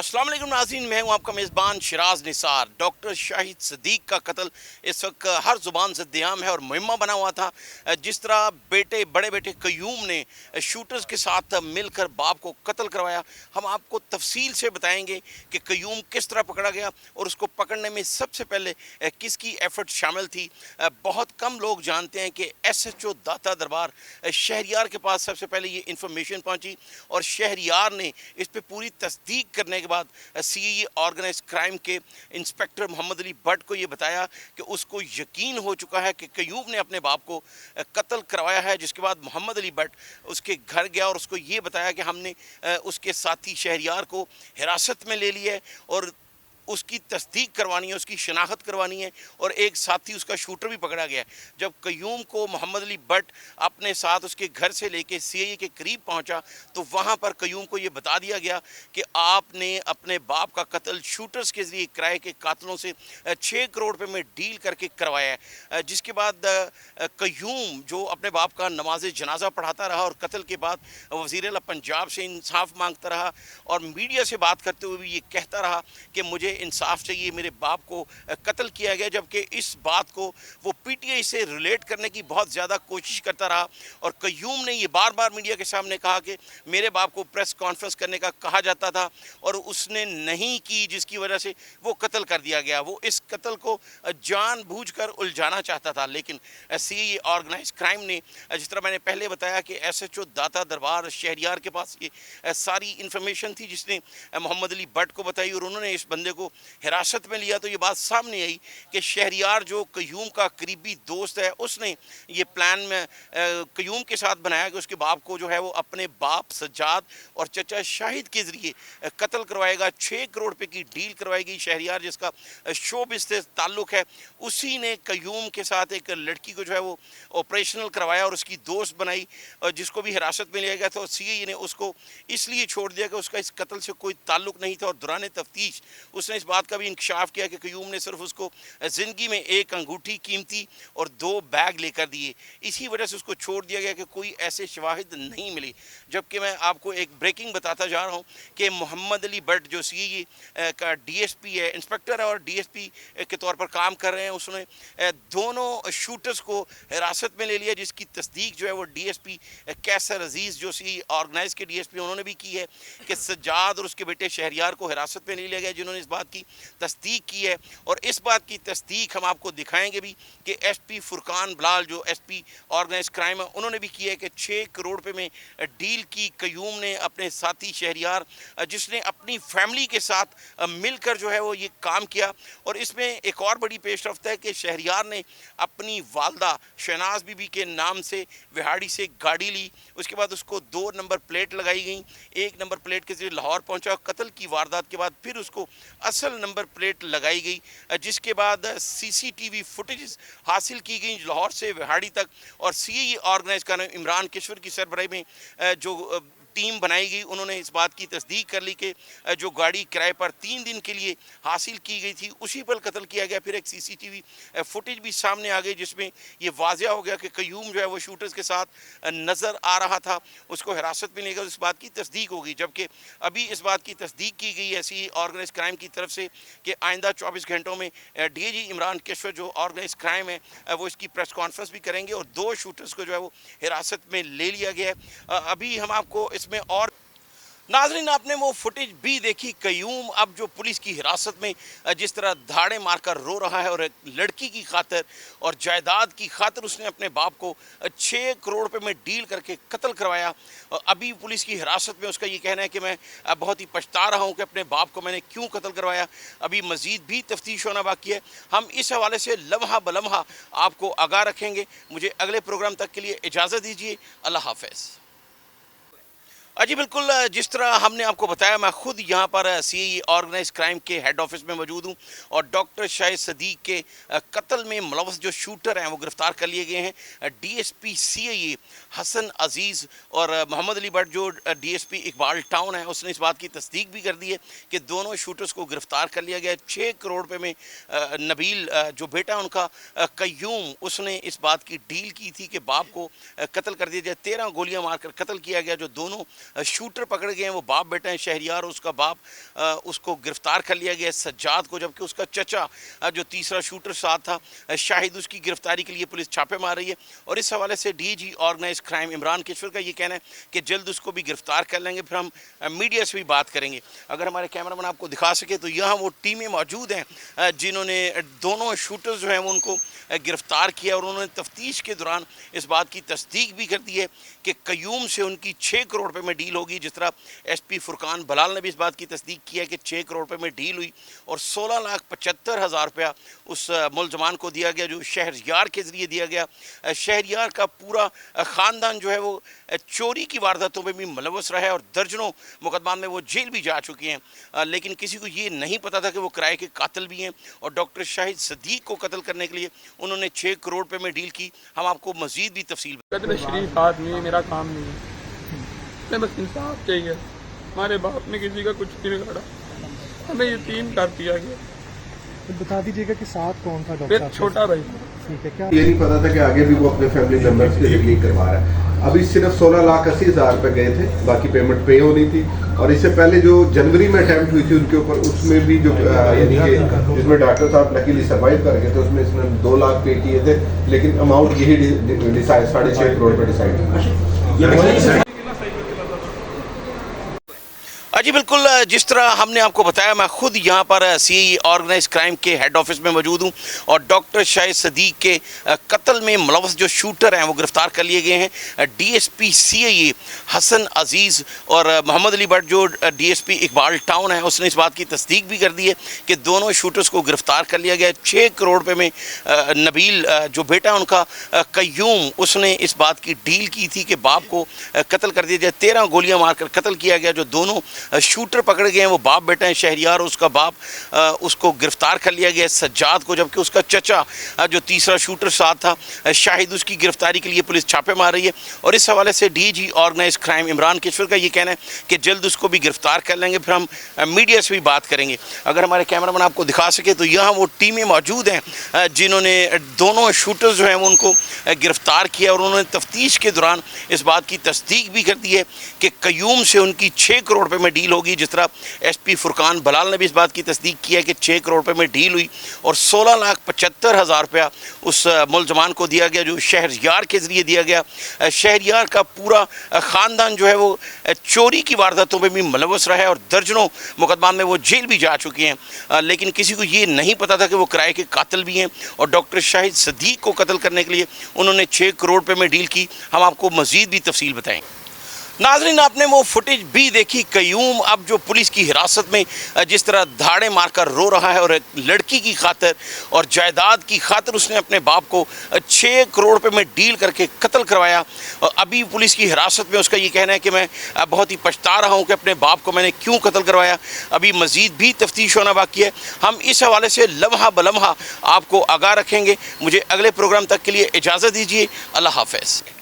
अस्सलाम वालेकुम नाज़रीन, मैं हूं आपका मेज़बान शिराज निसार। डॉक्टर शाहिद सदीक का कत्ल इस वक्त हर ज़ुबान से क़याम है और मुहिम्मा बना हुआ था। जिस तरह बड़े बेटे कयूम ने शूटर्स के साथ मिलकर बाप को कत्ल करवाया, हम आपको तफसील से बताएंगे कि कयूम किस तरह पकड़ा गया और उसको पकड़ने में सबसे पहले किसकी एफर्ट शामिल थी। बहुत कम लोग जानते हैं कि SHO दाता दरबार शहरियार के पास सबसे पहले ये इंफॉर्मेशन पहुंची और शहरियार ने इस पर पूरी तस्दीक करने के बाद CAE ऑर्गेनाइज क्राइम के इंस्पेक्टर मोहम्मद अली भट्ट को ये बताया कि उसको यकीन हो चुका है कि कयूम ने अपने बाप को कत्ल करवाया है। जिसके बाद मोहम्मद अली भट्ट उसके घर गया और उसको ये बताया कि हमने उसके साथी शहरियार को हिरासत में ले लिया है और उसकी तस्दीक करवानी है, उसकी शनाख्त करवानी है और एक साथी उसका शूटर भी पकड़ा गया है। जब कयूम को मोहम्मद अली भट्ट अपने साथ उसके घर से लेके CAE के करीब पहुंचा तो वहां पर कयूम को ये बता दिया गया कि आपने अपने बाप का कत्ल शूटर्स के ज़रिए किराए के कातलों से 6 करोड़ रुपए में डील करके करवाया है। जिसके बाद कयूम जो अपने बाप का नमाज जनाजा पढ़ाता रहा और कत्ल के बाद वज़ीर आला पंजाब से इंसाफ मांगता रहा और मीडिया से बात करते हुए भी ये कहता रहा कि मुझे इंसाफ चाहिए, मेरे बाप को कत्ल किया गया। जबकि इस बात को वो PTI से रिलेट करने की बहुत ज़्यादा कोशिश करता रहा और कयूम ने ये बार बार मीडिया के सामने कहा कि मेरे बाप को प्रेस कॉन्फ्रेंस करने का कहा जाता था और उसने नहीं की, जिसकी वजह से वो कत्ल कर दिया गया। वो इस कत्ल को जानबूझकर उलझाना चाहता था। लेकिन CAE ऑर्गेनाइज क्राइम ने, जिस तरह मैंने पहले बताया कि SHO दाता दरबार शहरियार के पास ये सारी इंफॉर्मेशन थी जिसने मोहम्मद अली भट्ट को बताई और उन्होंने इस बंदे को हिरासत में लिया। तो ये बात सामने आई कि शहरियार जो कयूम का करीबी दोस्त है उसने ये प्लान में कयूम के साथ बनाया कि उसके बाप को जो है वो अपने बाप सज्जाद और चचा शाहिद के ज़रिए कत्ल करवाएगा। 6 करोड़ रुपए की डील करवाएगी। शहरियार जिसका शोबिज़ से ताल्लुक़ है उसी ने कयूम के साथ एक लड़की को जो है वो ऑपरेशनल करवाया और उसकी दोस्त बनाई और जिसको भी हिरासत में लिया गया। तो CAE ने उसको इसलिए छोड़ दिया कि उसका इस कत्ल से कोई ताल्लुक़ नहीं था और दौरान तफ्तीश उसने इस बात का भी इंकशाफ किया कि कयूम ने सिर्फ उसको ज़िंदगी में एक अंगूठी कीमती और 2 बैग लेकर दिए। इसी वजह से उसको छोड़ दिया गया कि कोई ऐसे शवाहिद नहीं मिले। जबकि मैं आपको एक ब्रेकिंग बताता जा रहा हूँ कि मोहम्मद अली भट्ट जो CAE का DSP है, इंस्पेक्टर है और DSP के तौर पर काम कर रहे हैं, उसने दोनों शूटर्स को हिरासत में ले लिया जिसकी तस्दीक जो है वो DSP कैसर अजीज़ जो CAE ऑर्गेनाइज के DSP उन्होंने भी की है कि सज्जाद और उसके बेटे शहरियार को हिरासत में नहीं लिया गया, जिन्होंने इस बात की तस्दीक की है। और इस बात की तस्दीक हम आपको दिखाएंगे भी कि SP फुरकान बलाल जो SP ऑर्गेनाइज क्राइम है उन्होंने भी किया है कि 6 करोड़ रुपए में डील की कयूम ने अपने साथी शहरियार जिसने अपनी फैमिली के साथ मिलकर जो है वो ये काम किया। और इसमें एक और बड़ी पेशरफ्त है कि शहरियार ने अपनी वालदा शहनाज बीबी के नाम से विहाड़ी से गाड़ी ली, उसके बाद उसको 2 नंबर प्लेट लगाई गई, 1 नंबर प्लेट के जरिए लाहौर पहुंचा। कत्ल की वारदात के बाद फिर उसको असल नंबर प्लेट लगाई गई, जिसके बाद CCTV फुटेज हासिल की गई लाहौर से विहाड़ी तक। और CAE ऑर्गेनाइज का इमरान किश्वर की सरबराही में जो टीम बनाई गई उन्होंने इस बात की तस्दीक कर ली कि जो गाड़ी किराए पर 3 दिन के लिए हासिल की गई थी उसी पर कत्ल किया गया। फिर एक CCTV फुटेज भी सामने आ गई जिसमें ये वाज़िया हो गया कि कयूम जो है वो शूटर्स के साथ नज़र आ रहा था, उसको हिरासत में लेकर इस बात की तस्दीक हो गई। जबकि अभी इस बात की तस्दीक की गई है CAE ऑर्गेनाइज क्राइम की तरफ से कि आइंदा 24 घंटों में DIG इमरान किश्वर जो ऑर्गेनाइज क्राइम है वो इसकी प्रेस कॉन्फ्रेंस भी करेंगे और 2 शूटर्स को जो है वो हिरासत में ले लिया गया है। अभी हम आपको इसमें और नाजरीन आपने वो फुटेज भी देखी, कयूम अब जो पुलिस की हिरासत में जिस तरह धाड़े मारकर रो रहा है और एक लड़की की खातिर और जायदाद की खातिर उसने अपने बाप को 6 करोड़ रुपए में डील करके कत्ल करवाया। अभी पुलिस की हिरासत में उसका ये कहना है कि मैं बहुत ही पछता रहा हूँ कि अपने बाप को मैंने क्यों कत्ल करवाया। अभी मज़ीद भी तफ्तीश होना बाकी है। हम इस हवाले से लम्हा बलम्हा आपको आगाह रखेंगे। मुझे अगले प्रोग्राम तक के लिए इजाज़त दीजिए। अल्लाह हाफ़िज़। जी बिल्कुल, जिस तरह हमने आपको बताया मैं खुद यहाँ पर CAE ऑर्गेनाइज क्राइम के हेड ऑफिस में मौजूद हूँ और डॉक्टर शाहिद सदीक के कत्ल में मुलव्वस जो शूटर हैं वो गिरफ़्तार कर लिए गए हैं। DSP CAE हसन अजीज़ और मोहम्मद अली भट्ट जो DSP इकबाल टाउन है उसने इस बात की तस्दीक भी कर दी है कि दोनों शूटर्स को गिरफ़्तार कर लिया गया। 6 करोड़ रुपये में नबील जो बेटा उनका कयूम उसने इस बात की डील की थी कि बाप को कत्ल कर दिया जाए। 13 गोलियाँ मारकर कत्ल किया गया। जो दोनों शूटर पकड़े गए हैं वो बाप बेटा हैं, शहरियार और उसका बाप, उसको गिरफ्तार कर लिया गया है सज्जाद को, जबकि उसका चचा जो तीसरा शूटर साथ था शाहिद, उसकी गिरफ्तारी के लिए पुलिस छापे मार रही है। और इस हवाले से DG organise crime Imran Keshwar का ये कहना है कि जल्द उसको भी गिरफ्तार कर लेंगे, फिर हम मीडिया से भी बात करेंगे। अगर हमारे कैमरामैन आपको दिखा सके तो यहाँ वो टीमें मौजूद हैं जिन्होंने दोनों शूटर्स जो हैं वो उनको गिरफ्तार किया, और उन्होंने तफ्तीश के दौरान इस बात की तस्दीक भी कर दी है कि कयूम से उनकी 6 करोड़ रुपए में डील होगी। जिस तरह एसपी फुरकान बलाल ने भी इस बात की तस्दीक किया है कि 6 करोड़ रुपए में डील हुई और 16,75,000 रुपया उस मुलजमान को दिया गया जो शहरियार के ज़रिए दिया गया। शहरियार का पूरा ख़ानदान जो है वो चोरी की वारदातों में भी मुलव्वस रहा है और दर्जनों मुकदमा में वो जेल भी जा चुके हैं, लेकिन किसी को ये नहीं पता था कि वो किराए के कातिल भी हैं। और डॉक्टर शाहिद सदीक को कत्ल करने के लिए उन्होंने 6 करोड़ रुपए में डील की। हम आपको मजीद भी तफसील शरीफ आदमी, मेरा काम नहीं है, मैं बस इंसाफ चाहिए। हमारे बाप ने किसी का कुछ नहीं बिगाड़ा, हमें यतीम कर दिया गया। तो बता दीजिएगा कि साथ कौन था डॉक्टर? छोटा भाई। ठीक है, क्या ये नहीं पता था कि आगे भी वो अपने फैमिली मेंबर्स के जरिए करवा रहा है। अभी सिर्फ 16,80,000 रुपए गए थे, बाकी पेमेंट पे होनी थी। और इससे पहले जो जनवरी में अटैम्प्ट हुई थी उनके ऊपर, उसमें भी जो यानी कि जिसमें डॉक्टर साहब लकीली सर्वाइव कर गए थे, उसमें इसने 2 लाख पे किए थे, लेकिन अमाउंट यही डिसाइड 6.5 करोड़ पे डिसाइड। जी बिल्कुल, जिस तरह हमने आपको बताया, मैं खुद यहाँ पर सीआईए ऑर्गेनाइज क्राइम के हेड ऑफिस में मौजूद हूँ और डॉक्टर शाहिद सदीक के कत्ल में मुलव्वस जो शूटर हैं वो गिरफ्तार कर लिए गए हैं। डीएसपी सीआईए हसन अजीज़ और मोहम्मद अली भट्ट जो डीएसपी इकबाल टाउन है, उसने इस बात की तस्दीक भी कर दी है कि दोनों शूटर्स को गिरफ्तार कर लिया गया। 6 करोड़ रुपये में नबील जो बेटा उनका कयूम, उसने इस बात की डील की थी कि बाप को कत्ल कर दिया जाए। 13 गोलियाँ मारकर कत्ल किया गया। जो दोनों शूटर पकड़े गए हैं वो बाप बेटा हैं, शहरियार और उसका बाप, उसको गिरफ्तार कर लिया गया सज्जाद को, जबकि उसका चचा जो तीसरा शूटर साथ था शाहिद, उसकी गिरफ्तारी के लिए पुलिस छापे मार रही है। और इस हवाले से DG organise crime Imran Keshwar का ये कहना है कि जल्द उसको भी गिरफ्तार कर लेंगे, फिर हम मीडिया से भी बात करेंगे। अगर हमारे कैमरामैन आपको दिखा सके तो यहाँ वो टीमें मौजूद हैं जिन्होंने दोनों शूटर्स जो हैं वो उनको गिरफ्तार किया, और उन्होंने तफ्तीश के दौरान इस बात की तस्दीक भी कर दी है कि कयूम से उनकी 6 करोड़ रुपए में डील होगी। जिस तरह एसपी फुरकान बलाल ने भी इस बात की तस्दीक की है कि 6 करोड़ रुपए में डील हुई और 16,75,000 रुपया उस मुलजमान को दिया गया जो शहरियार के ज़रिए दिया गया। शहरियार का पूरा ख़ानदान जो है वो चोरी की वारदातों में भी मुलव्वस रहा है और दर्जनों मुकदमा में वो जेल भी जा चुके हैं, लेकिन किसी को ये नहीं पता था कि वो किराए के कातिल भी हैं। और डॉक्टर शाहिद सदीक को कत्ल करने के लिए उन्होंने 6 करोड़ रुपए में डील की। हम आपको मज़ीद भी तफसील बताएँ। नाज़रीन, आपने वो फुटेज भी देखी, कयूम अब जो पुलिस की हिरासत में जिस तरह धाड़े मारकर रो रहा है और एक लड़की की खातिर और जायदाद की खातिर उसने अपने बाप को 6 करोड़ रुपए में डील करके कत्ल करवाया। और अभी पुलिस की हिरासत में उसका ये कहना है कि मैं बहुत ही पछता रहा हूँ कि अपने बाप को मैंने क्यों कत्ल करवाया। अभी मज़ीद भी तफ्तीश होना बाकी है। हम इस हवाले से लम्हा बलम्हा आपको आगाह रखेंगे। मुझे अगले प्रोग्राम तक के लिए इजाज़त दीजिए। अल्लाह हाफ़िज़।